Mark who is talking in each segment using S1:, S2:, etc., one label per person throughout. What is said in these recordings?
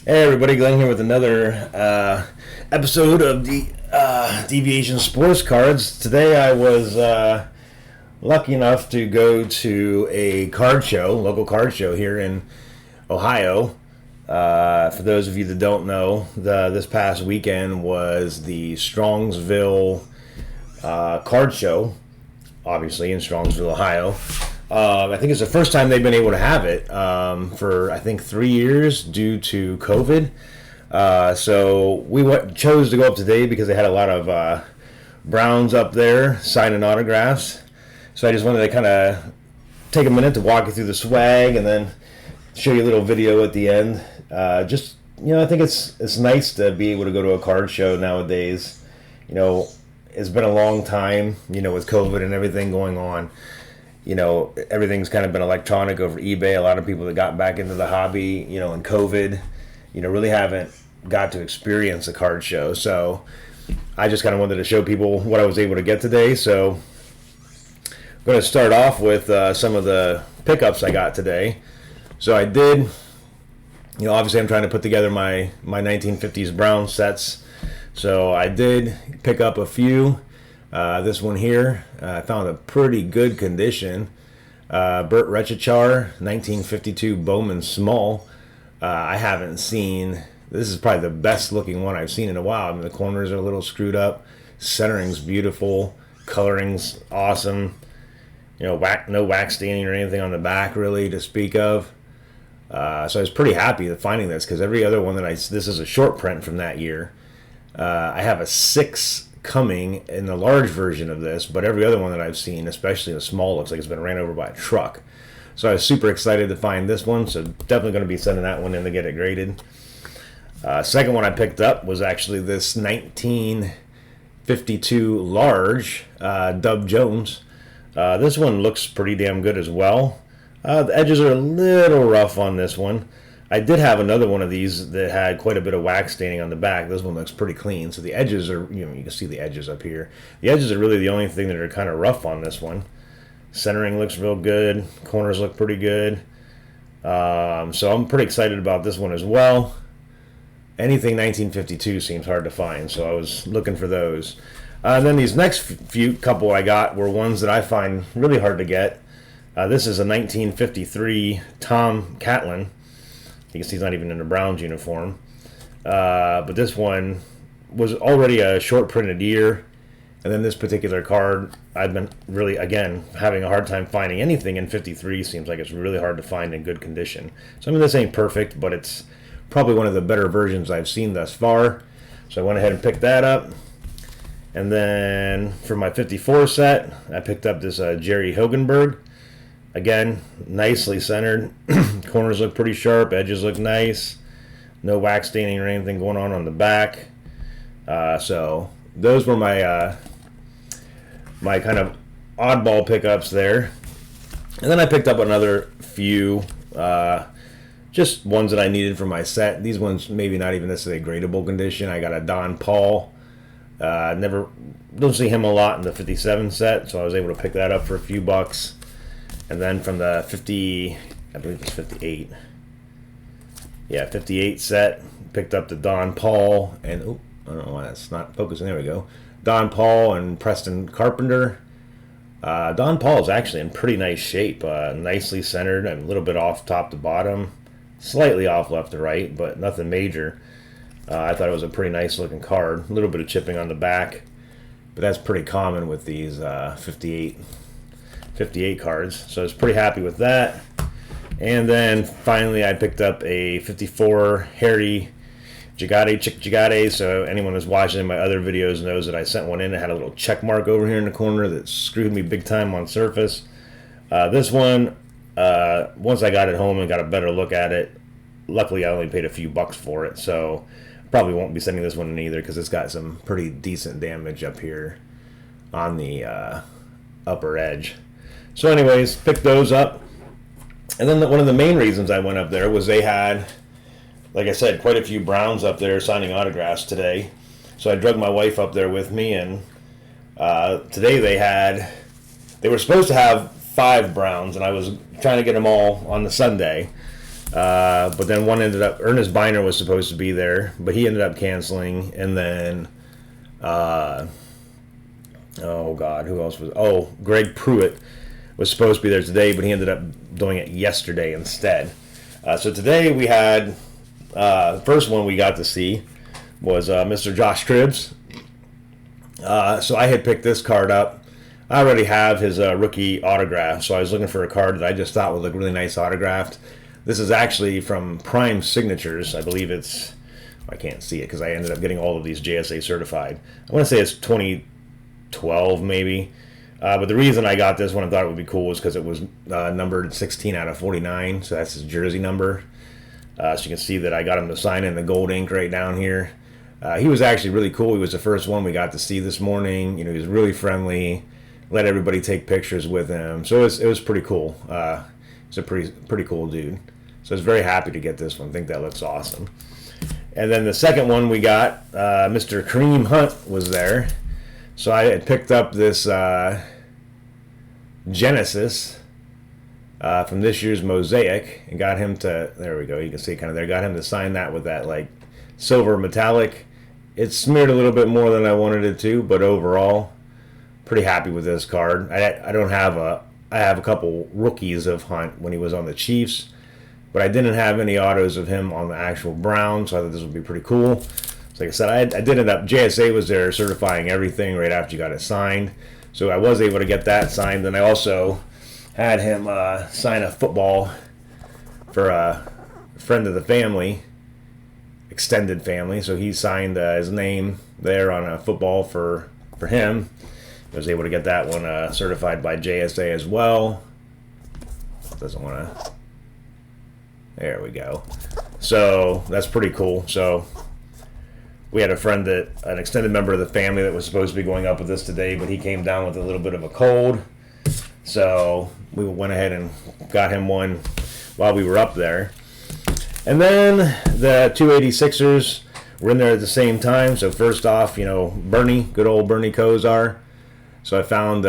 S1: Hey everybody, Glenn here with another episode of the Deviation Sports Cards. Today I was lucky enough to go to a card show, local card show here in Ohio. For those of you that don't know, this past weekend was the Strongsville card show, obviously in Strongsville, Ohio. I think it's the first time they've been able to have it for, I think, 3 years due to COVID. So we chose to go up today because they had a lot of Browns up there signing autographs. So I just wanted to kind of take a minute to walk you through the swag and then show you a little video at the end. I think it's nice to be able to go to a card show nowadays. You know, it's been a long time, with COVID and everything going on. Everything's kind of been electronic over eBay. A lot of people that got back into the hobby, in COVID, really haven't got to experience a card show. So I just kind of wanted to show people what I was able to get today. So I'm going to start off with some of the pickups I got today. So I did, obviously I'm trying to put together my 1950s Brown sets. So I did pick up a few. This one here, I found a pretty good condition. Burt Rechichar, 1952 Bowman Small. I haven't seen, this is probably the best looking one I've seen in a while. I mean, the corners are a little screwed up. Centering's beautiful. Coloring's awesome. No wax staining or anything on the back really to speak of. So I was pretty happy finding this because every other one this is a short print from that year. I have a 6 coming in the large version of this, but every other one that I've seen, especially the small, looks like it's been ran over by a truck. So I was super excited to find this one, so definitely going to be sending that one in to get it graded. Second one I picked up was actually this 1952 large Dub Jones. This one looks pretty damn good as well. The edges are a little rough on this one. I did have another one of these that had quite a bit of wax staining on the back. This one looks pretty clean. So the edges are, you can see the edges up here. The edges are really the only thing that are kind of rough on this one. Centering looks real good. Corners look pretty good. So I'm pretty excited about this one as well. Anything 1952 seems hard to find, so I was looking for those. And then these next few couple I got were ones that I find really hard to get. This is a 1953 Tom Catlin. You can see he's not even in a Browns uniform. But this one was already a short printed year. And then this particular card, I've been really, again, having a hard time finding anything in 53. Seems like it's really hard to find in good condition. So I mean, this ain't perfect, but it's probably one of the better versions I've seen thus far. So I went ahead and picked that up. And then for my 54 set, I picked up this Jerry Hogenberg. Again, nicely centered. Corners look pretty sharp. Edges look nice. No wax staining or anything going on the back. So those were my my kind of oddball pickups there. And then I picked up another few, just ones that I needed for my set. These ones maybe not even necessarily gradable condition. I got a Don Paul. Don't see him a lot in the 57 set, so I was able to pick that up for a few bucks. And then from the 50, I believe it's 58. Yeah, 58 set, picked up the Don Paul and, I don't know why that's not focusing. There we go. Don Paul and Preston Carpenter. Don Paul is actually in pretty nice shape. Nicely centered, a little bit off top to bottom. Slightly off left to right, but nothing major. I thought it was a pretty nice looking card. A little bit of chipping on the back, but that's pretty common with these 58 cards. So I was pretty happy with that. And then finally I picked up a 54 Harry Chick Jagade. So anyone who's watching my other videos knows that I sent one in. It had a little check mark over here in the corner that screwed me big time on surface. This one, once I got it home and got a better look at it, luckily I only paid a few bucks for it. So probably won't be sending this one in either because it's got some pretty decent damage up here on the upper edge. So anyways, picked those up. And then one of the main reasons I went up there was they had like I said, quite a few Browns up there signing autographs today. So I drug my wife up there with me, and today they were supposed to have 5 Browns, and I was trying to get them all on the Sunday. But then one ended up, Ernest Biner was supposed to be there, but he ended up canceling. And then, oh God, who else was? Oh, Greg Pruitt was supposed to be there today, but he ended up doing it yesterday instead. So today we had, the first one we got to see was Mr. Josh Cribbs. So I had picked this card up. I already have his rookie autograph, so I was looking for a card that I just thought would look really nice autographed. This is actually from Prime Signatures. I believe it's, I can't see it because I ended up getting all of these JSA certified. I want to say it's 2012 maybe. But the reason I got this one and thought it would be cool was because it was numbered 16 out of 49, so that's his jersey number. So you can see that I got him to sign in the gold ink right down here. He was actually really cool. He was the first one we got to see this morning. You know, he was really friendly. Let everybody take pictures with him. So it was pretty cool. He's a pretty cool dude. So I was very happy to get this one. I think that looks awesome. And then the second one we got, Mr. Kareem Hunt was there. So I had picked up this Genesis from this year's Mosaic and got him to, there we go, you can see kind of there, got him to sign that with that like silver metallic. It's smeared a little bit more than I wanted it to, but overall, pretty happy with this card. I have a couple rookies of Hunt when he was on the Chiefs, but I didn't have any autos of him on the actual Browns, so I thought this would be pretty cool. So like I said, I did end up, JSA was there certifying everything right after you got it signed, so I was able to get that signed. And I also had him sign a football for a friend of the family, extended family, so he signed his name there on a football for him. I was able to get that one certified by JSA as well. Doesn't want to. There we go. So that's pretty cool. So we had a friend an extended member of the family that was supposed to be going up with us today, but he came down with a little bit of a cold. So we went ahead and got him one while we were up there. And then the 286ers were in there at the same time. So first off, you know, Bernie, good old Bernie Kosar. So I found,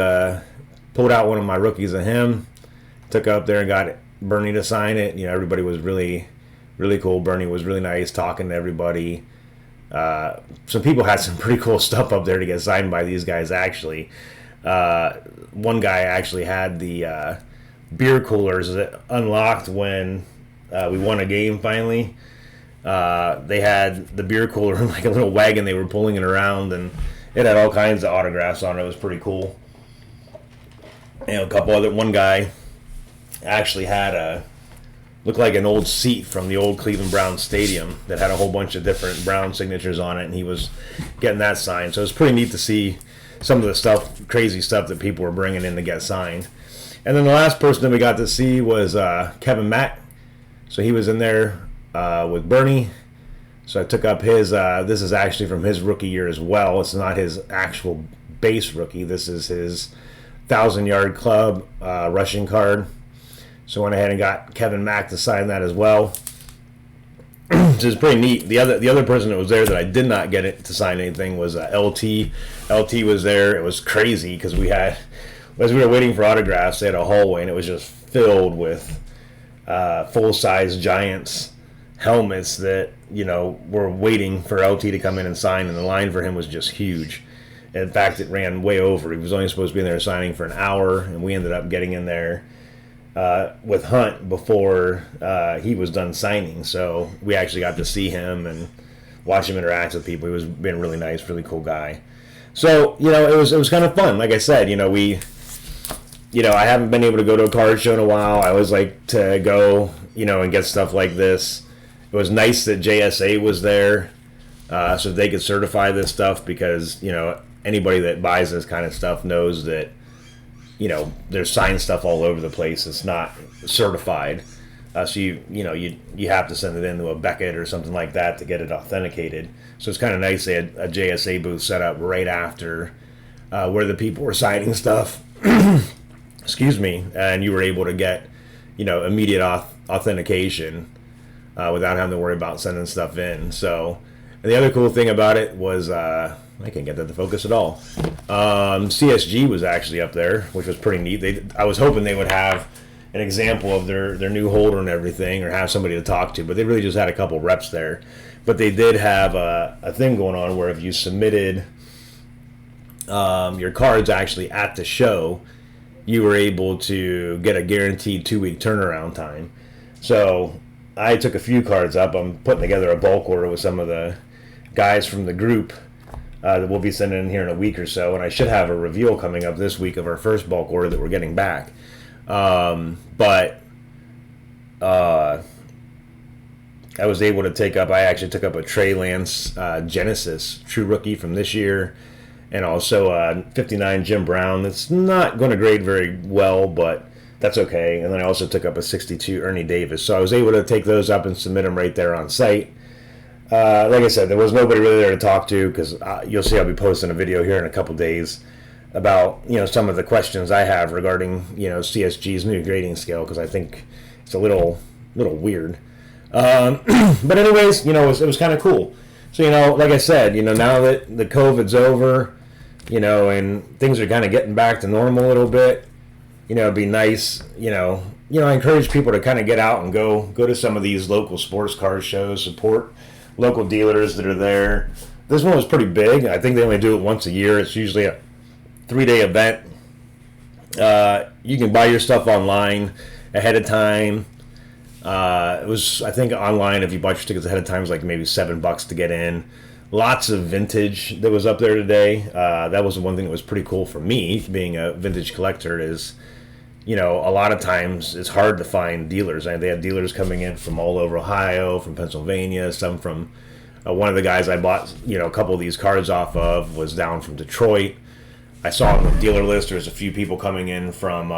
S1: pulled out one of my rookies of him, took up there and got Bernie to sign it. You know, everybody was really, really cool. Bernie was really nice, talking to everybody. Some people had some pretty cool stuff up there to get signed by these guys, actually. One guy actually had the beer coolers that unlocked when we won a game finally. They had the beer cooler in like a little wagon. They were pulling it around, and it had all kinds of autographs on it. It was pretty cool. You know, one guy actually had looked like an old seat from the old Cleveland Browns stadium that had a whole bunch of different Brown signatures on it, and he was getting that signed. So it was pretty neat to see some of the crazy stuff that people were bringing in to get signed. And then the last person that we got to see was Kevin Mack. So he was in there with Bernie. So I took up his, this is actually from his rookie year as well. It's not his actual base rookie. This is his 1,000-yard club rushing card. So I went ahead and got Kevin Mack to sign that as well. Which is pretty neat. The other person that was there that I did not get it to sign anything was LT. LT was there. It was crazy because as we were waiting for autographs, they had a hallway and it was just filled with full-size Giants helmets that, you know, were waiting for LT to come in and sign, and the line for him was just huge. In fact, it ran way over. He was only supposed to be in there signing for an hour, and we ended up getting in there with Hunt before he was done signing. So we actually got to see him and watch him interact with people. He was being really nice, really cool guy. So, you know, it was kind of fun. Like I said, you know, I haven't been able to go to a card show in a while. I always like to go, you know, and get stuff like this. It was nice that JSA was there so they could certify this stuff because, you know, anybody that buys this kind of stuff knows that, you know, there's signed stuff all over the place. It's not certified. So you have to send it into a Beckett or something like that to get it authenticated. So it's kind of nice they had a JSA booth set up right after where the people were signing stuff. Excuse me. And you were able to get, you know, immediate authentication without having to worry about sending stuff in. So, and the other cool thing about it was, I can't get that to focus at all. CSG was actually up there, which was pretty neat. I was hoping they would have an example of their new holder and everything, or have somebody to talk to, but they really just had a couple reps there. But they did have a thing going on where if you submitted your cards actually at the show, you were able to get a guaranteed 2-week turnaround time. So I took a few cards up. I'm putting together a bulk order with some of the guys from the group that we'll be sending in here in a week or so, and I should have a reveal coming up this week of our first bulk order that we're getting back. But I was able to take up, I actually took up a Trey Lance Genesis True Rookie from this year, and also 59 Jim Brown. That's not going to grade very well, but that's okay. And then I also took up a 62 Ernie Davis. So I was able to take those up and submit them right there on site. Like I said, there was nobody really there to talk to, because you'll see I'll be posting a video here in a couple days about, you know, some of the questions I have regarding, you know, CSG's new grading scale, because I think it's a little weird. But anyways, you know, it was kind of cool. So, you know, like I said, you know, now that the COVID's over, you know, and things are kind of getting back to normal a little bit, you know, it'd be nice, you know, I encourage people to kind of get out and go to some of these local sports car shows, support local dealers that are there. This one was pretty big. I think they only do it once a year. It's usually a 3-day event. You can buy your stuff online ahead of time. It was, I think, online, if you bought your tickets ahead of time, it was like maybe $7 to get in. Lots of vintage that was up there today. That was the one thing that was pretty cool for me, being a vintage collector, is, you know, a lot of times it's hard to find dealers. They had dealers coming in from all over Ohio, from Pennsylvania, some from, one of the guys I bought, you know, a couple of these cards off of was down from Detroit. I saw on the dealer list there's a few people coming in from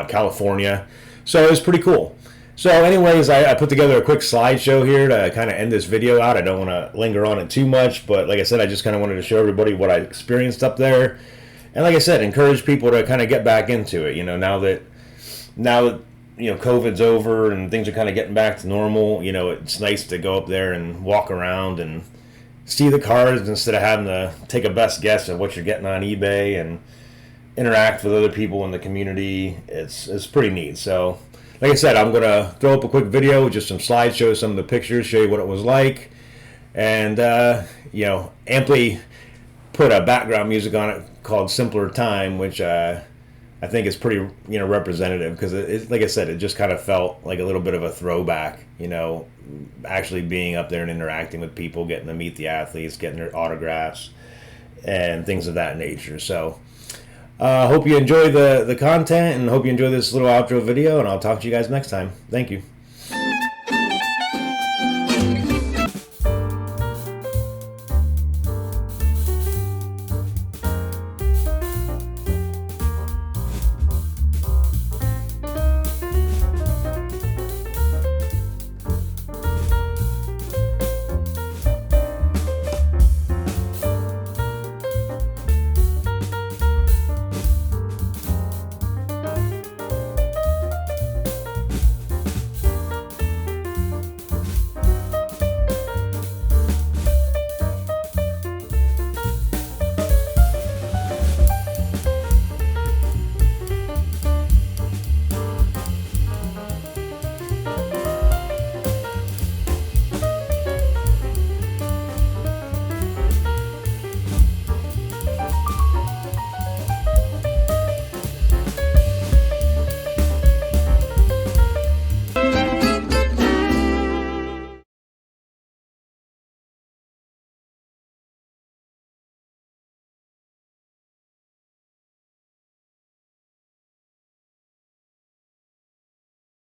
S1: California. So it was pretty cool. So anyways, I put together a quick slideshow here to kind of end this video out. I don't want to linger on it too much, but like I said, I just kind of wanted to show everybody what I experienced up there. And like I said, encourage people to kind of get back into it. You know, now that you know, COVID's over and things are kind of getting back to normal, you know, it's nice to go up there and walk around and see the cars instead of having to take a best guess at what you're getting on eBay, and interact with other people in the community. It's pretty neat. So, like I said, I'm going to throw up a quick video with just some slideshows, some of the pictures, show you what it was like, and, you know, amply put a background music on it called Simpler Time, which I think is pretty, you know, representative, because it, like I said, it just kind of felt like a little bit of a throwback, you know, actually being up there and interacting with people, getting to meet the athletes, getting their autographs, and things of that nature. So, hope you enjoy the content, and hope you enjoy this little outro video, and I'll talk to you guys next time. Thank you.